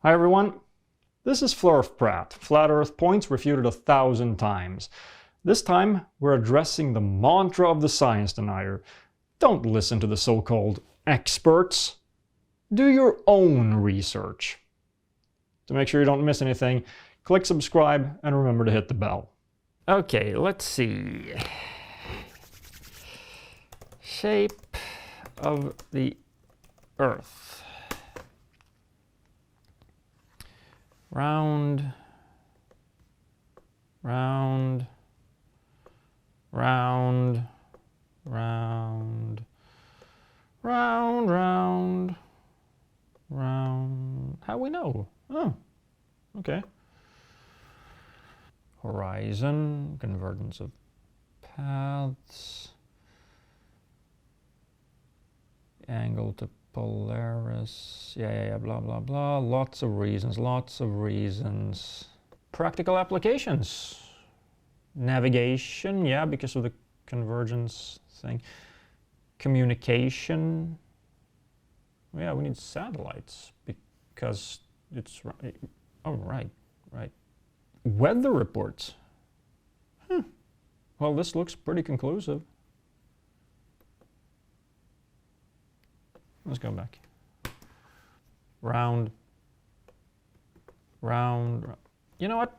Hi everyone, this is FLERFPRATT, Flat Earth Points Refuted 1,000 times. This time we're addressing the mantra of the science denier. Don't listen to the so-called experts. Do your own research. To make sure you don't miss anything, click subscribe and remember to hit the bell. Okay, let's see. Shape of the Earth. Round, round, round, round, round, round, round. How we know? Oh, okay. Horizon, convergence of paths, angle to Polaris, yeah, blah, blah, blah. Lots of reasons, lots of reasons. Practical applications. Navigation, yeah, because of the convergence thing. Communication. Yeah, we need satellites because it's, oh, right. Weather reports. Well, this looks pretty conclusive. Let's go back. Round, round, round. You know what?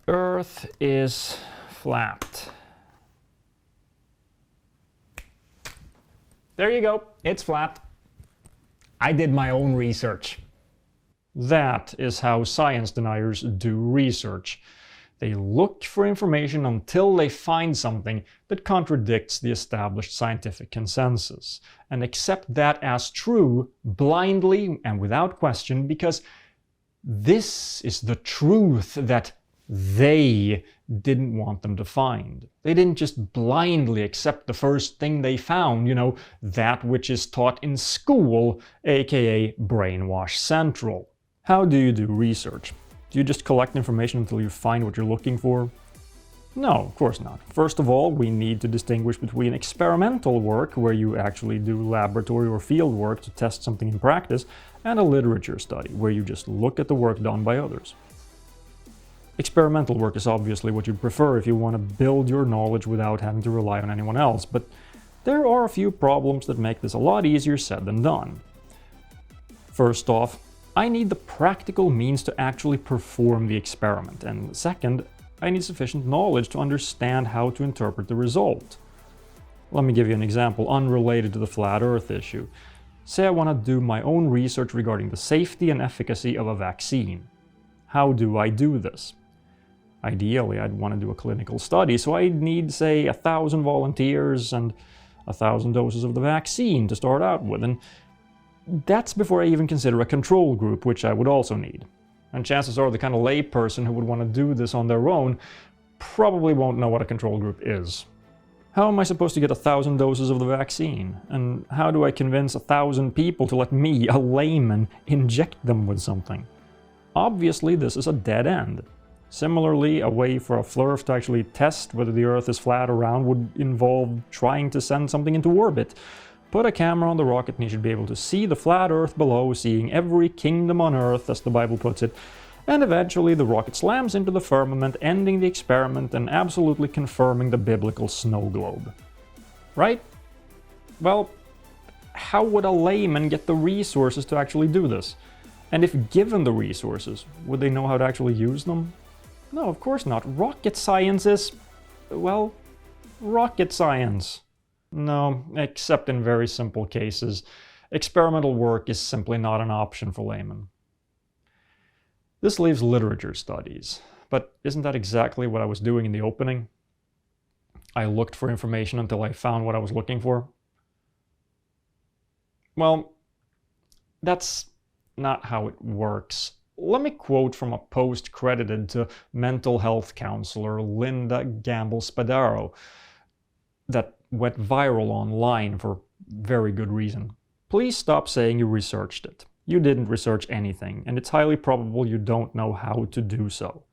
Earth is flat. There you go. It's flat. I did my own research. That is how science deniers do research. They look for information until they find something that contradicts the established scientific consensus, and accept that as true blindly and without question, because this is the truth that they didn't want them to find. They didn't just blindly accept the first thing they found, you know, that which is taught in school, aka Brainwash Central. How do you do research? Do you just collect information until you find what you're looking for? No, of course not. First of all, we need to distinguish between experimental work, where you actually do laboratory or field work to test something in practice, and a literature study, where you just look at the work done by others. Experimental work is obviously what you prefer if you want to build your knowledge without having to rely on anyone else, but there are a few problems that make this a lot easier said than done. First off, I need the practical means to actually perform the experiment, and second, I need sufficient knowledge to understand how to interpret the result. Let me give you an example unrelated to the flat Earth issue. Say I want to do my own research regarding the safety and efficacy of a vaccine. How do I do this? Ideally, I'd want to do a clinical study, so I'd need, say, 1,000 volunteers and 1,000 doses of the vaccine to start out with, and that's before I even consider a control group, which I would also need. And chances are the kind of layperson who would want to do this on their own probably won't know what a control group is. How am I supposed to get 1,000 doses of the vaccine? And how do I convince 1,000 people to let me, a layman, inject them with something? Obviously, this is a dead end. Similarly, a way for a FLERF to actually test whether the Earth is flat or round would involve trying to send something into orbit. Put a camera on the rocket and he should be able to see the flat Earth below, seeing every kingdom on Earth, as the Bible puts it, and eventually the rocket slams into the firmament, ending the experiment and absolutely confirming the biblical snow globe. Right? Well, how would a layman get the resources to actually do this? And if given the resources, would they know how to actually use them? No, of course not. Rocket science is, well, rocket science. No, except in very simple cases. Experimental work is simply not an option for laymen. This leaves literature studies, but isn't that exactly what I was doing in the opening? I looked for information until I found what I was looking for. Well, that's not how it works. Let me quote from a post credited to mental health counselor Linda Gamble-Spadaro that went viral online for very good reason. Please stop saying you researched it. You didn't research anything, and it's highly probable you don't know how to do so.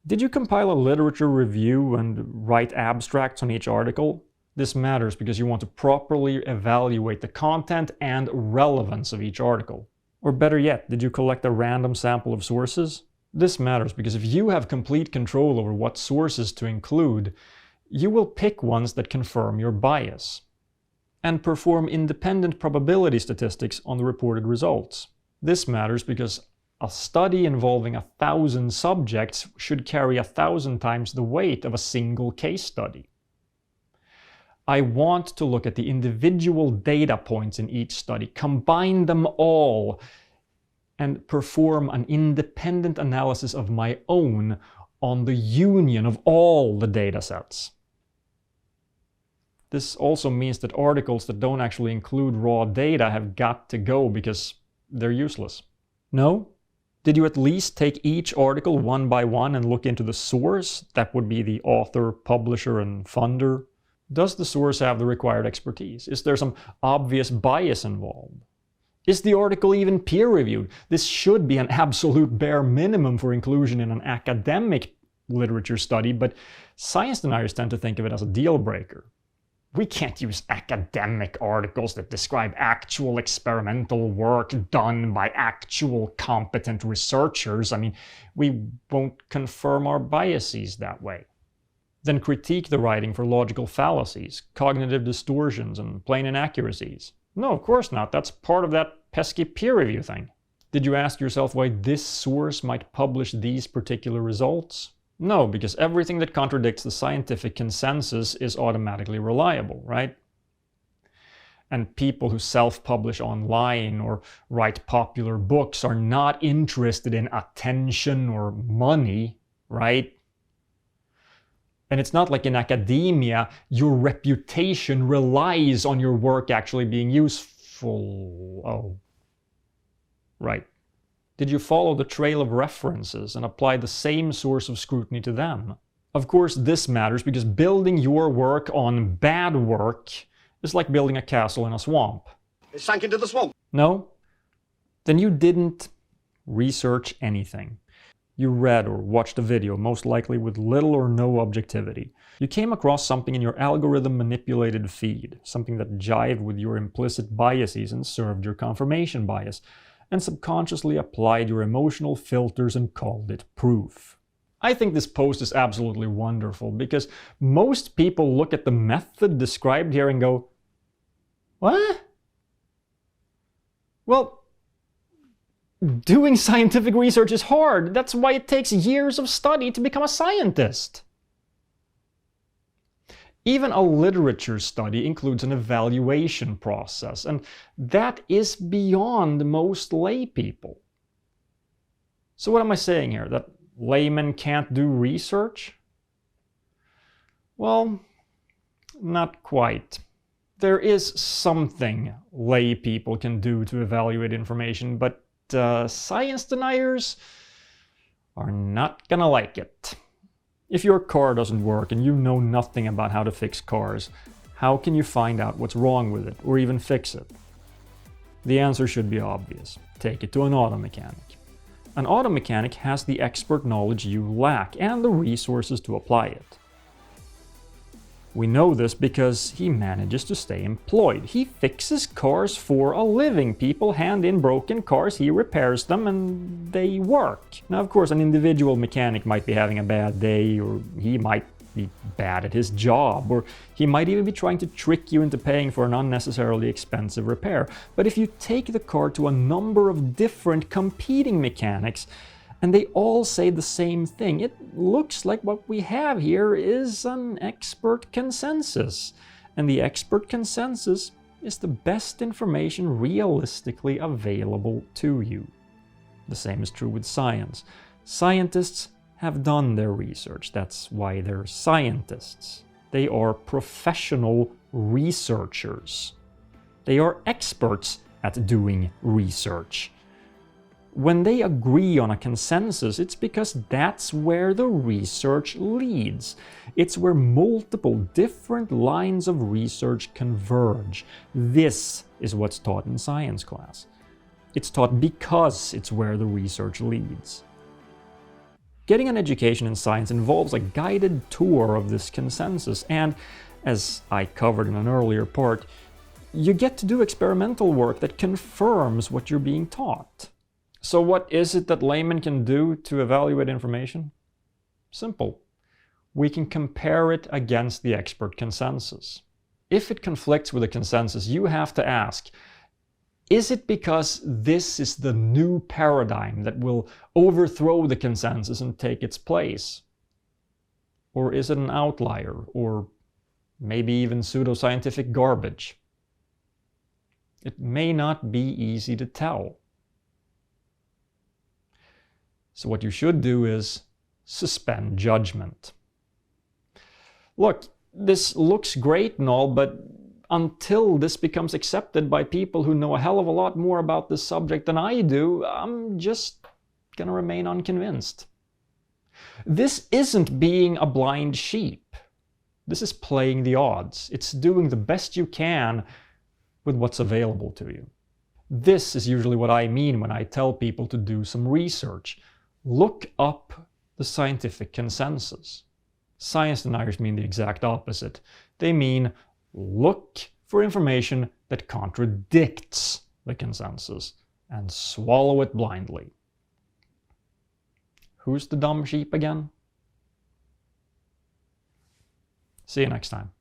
Did you compile a literature review and write abstracts on each article? This matters because you want to properly evaluate the content and relevance of each article. Or better yet, did you collect a random sample of sources? This matters because if you have complete control over what sources to include, you will pick ones that confirm your bias and perform independent probability statistics on the reported results. This matters because a study involving 1,000 subjects should carry 1,000 times the weight of a single case study. I want to look at the individual data points in each study, combine them all, and perform an independent analysis of my own on the union of all the data sets. This also means that articles that don't actually include raw data have got to go because they're useless. No? Did you at least take each article one by one and look into the source? That would be the author, publisher, and funder. Does the source have the required expertise? Is there some obvious bias involved? Is the article even peer-reviewed? This should be an absolute bare minimum for inclusion in an academic literature study, but science deniers tend to think of it as a deal breaker. We can't use academic articles that describe actual experimental work done by actual competent researchers. I mean, we won't confirm our biases that way. Then critique the writing for logical fallacies, cognitive distortions, and plain inaccuracies. No, of course not. That's part of that pesky peer review thing. Did you ask yourself why this source might publish these particular results? No, because everything that contradicts the scientific consensus is automatically reliable, right? And people who self-publish online or write popular books are not interested in attention or money, right? And it's not like in academia, your reputation relies on your work actually being useful. Oh, right. Did you follow the trail of references and apply the same source of scrutiny to them? Of course, this matters because building your work on bad work is like building a castle in a swamp. It sank into the swamp. No? Then you didn't research anything. You read or watched a video, most likely with little or no objectivity. You came across something in your algorithm-manipulated feed, something that jived with your implicit biases and served your confirmation bias, and subconsciously applied your emotional filters and called it proof. I think this post is absolutely wonderful because most people look at the method described here and go, what? Well, doing scientific research is hard. That's why it takes years of study to become a scientist. Even a literature study includes an evaluation process, and that is beyond most lay people. So what am I saying here? That laymen can't do research? Well, not quite. There is something lay people can do to evaluate information, but science deniers are not gonna like it. If your car doesn't work and you know nothing about how to fix cars, how can you find out what's wrong with it or even fix it? The answer should be obvious. Take it to an auto mechanic. An auto mechanic has the expert knowledge you lack and the resources to apply it. We know this because he manages to stay employed. He fixes cars for a living. People hand in broken cars, he repairs them, and they work. Now, of course, an individual mechanic might be having a bad day, or he might be bad at his job, or he might even be trying to trick you into paying for an unnecessarily expensive repair. But if you take the car to a number of different competing mechanics, and they all say the same thing, it looks like what we have here is an expert consensus. And the expert consensus is the best information realistically available to you. The same is true with science. Scientists have done their research. That's why they're scientists. They are professional researchers. They are experts at doing research. When they agree on a consensus, it's because that's where the research leads. It's where multiple different lines of research converge. This is what's taught in science class. It's taught because it's where the research leads. Getting an education in science involves a guided tour of this consensus, and As I covered in an earlier part, you get to do experimental work that confirms what you're being taught. So what is it that laymen can do to evaluate information? Simple. We can compare it against the expert consensus. If it conflicts with the consensus, you have to ask, is it because this is the new paradigm that will overthrow the consensus and take its place? Or is it an outlier, or maybe even pseudoscientific garbage? It may not be easy to tell. So what you should do is suspend judgment. Look, this looks great and all, but until this becomes accepted by people who know a hell of a lot more about this subject than I do, I'm just gonna remain unconvinced. This isn't being a blind sheep. This is playing the odds. It's doing the best you can with what's available to you. This is usually what I mean when I tell people to do some research. Look up the scientific consensus. Science deniers mean the exact opposite. They mean look for information that contradicts the consensus and swallow it blindly. Who's the dumb sheep again? See you next time.